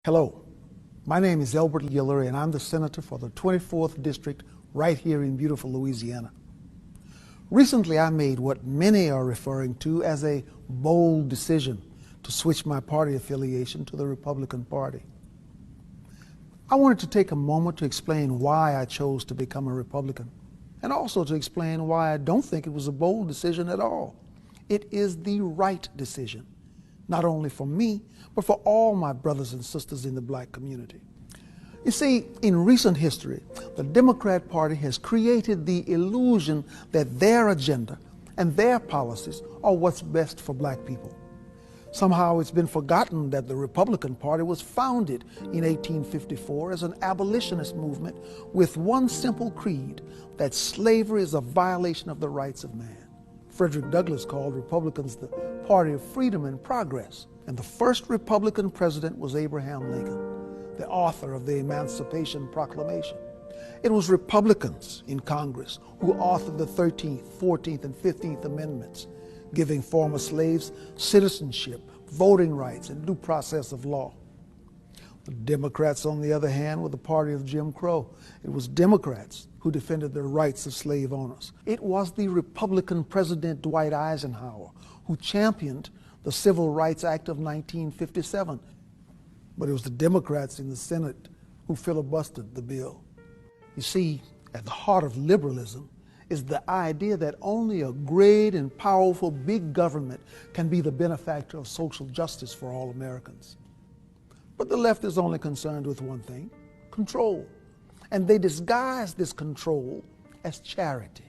Hello, my name is Elbert Guillory and I'm the Senator for the 24th District right here in beautiful Louisiana. Recently I made what many are referring to as a bold decision to switch my party affiliation to the Republican Party. I wanted to take a moment to explain why I chose to become a Republican and also to explain why I don't think it was a bold decision at all. It is the right decision, not only for me, but for all my brothers and sisters in the black community. You see, in recent history, the Democrat Party has created the illusion that their agenda and their policies are what's best for black people. Somehow it's been forgotten that the Republican Party was founded in 1854 as an abolitionist movement with one simple creed, that slavery is a violation of the rights of man. Frederick Douglass called Republicans the party of freedom and progress. And the first Republican president was Abraham Lincoln, the author of the Emancipation Proclamation. It was Republicans in Congress who authored the 13th, 14th, and 15th Amendments, giving former slaves citizenship, voting rights, and due process of law. The Democrats, on the other hand, were the party of Jim Crow. It was Democrats who defended the rights of slave owners. It was the Republican President Dwight Eisenhower who championed the Civil Rights Act of 1957. But it was the Democrats in the Senate who filibustered the bill. You see, at the heart of liberalism is the idea that only a great and powerful big government can be the benefactor of social justice for all Americans. But the left is only concerned with one thing: control. And they disguise this control as charity.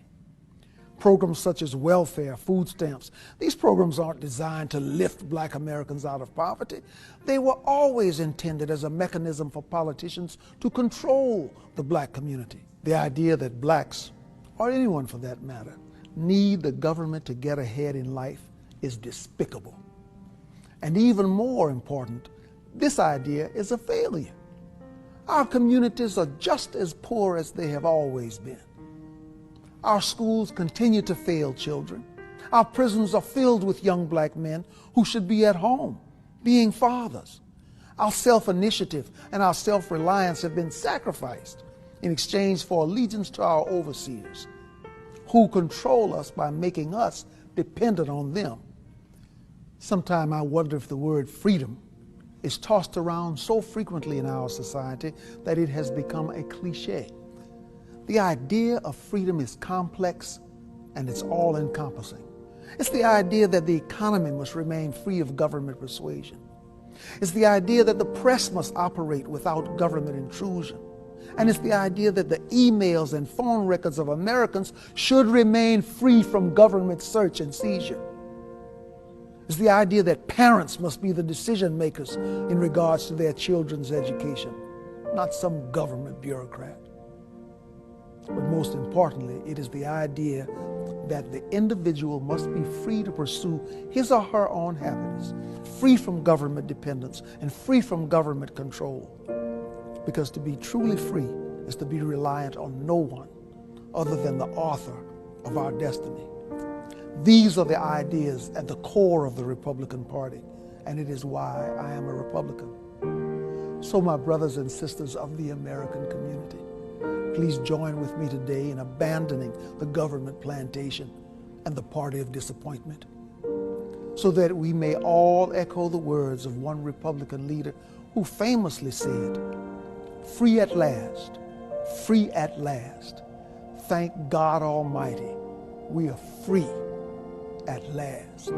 Programs such as welfare, food stamps, these programs aren't designed to lift black Americans out of poverty. They were always intended as a mechanism for politicians to control the black community. The idea that blacks, or anyone for that matter, need the government to get ahead in life is despicable. And even more important, this idea is a failure. Our communities are just as poor as they have always been. Our schools continue to fail children. Our prisons are filled with young black men who should be at home, being fathers. Our self-initiative and our self-reliance have been sacrificed in exchange for allegiance to our overseers, who control us by making us dependent on them. Sometimes I wonder if the word freedom is tossed around so frequently in our society that it has become a cliche. The idea of freedom is complex and it's all-encompassing. It's the idea that the economy must remain free of government persuasion. It's the idea that the press must operate without government intrusion. And it's the idea that the emails and phone records of Americans should remain free from government search and seizure. It's the idea that parents must be the decision makers in regards to their children's education, not some government bureaucrat. But most importantly, it is the idea that the individual must be free to pursue his or her own happiness, free from government dependence and free from government control. Because to be truly free is to be reliant on no one other than the author of our destiny. These are the ideas at the core of the Republican Party, and it is why I am a Republican. So my brothers and sisters of the American community, please join with me today in abandoning the government plantation and the party of disappointment, so that we may all echo the words of one Republican leader who famously said, "Free at last, free at last. Thank God Almighty, we are free at last."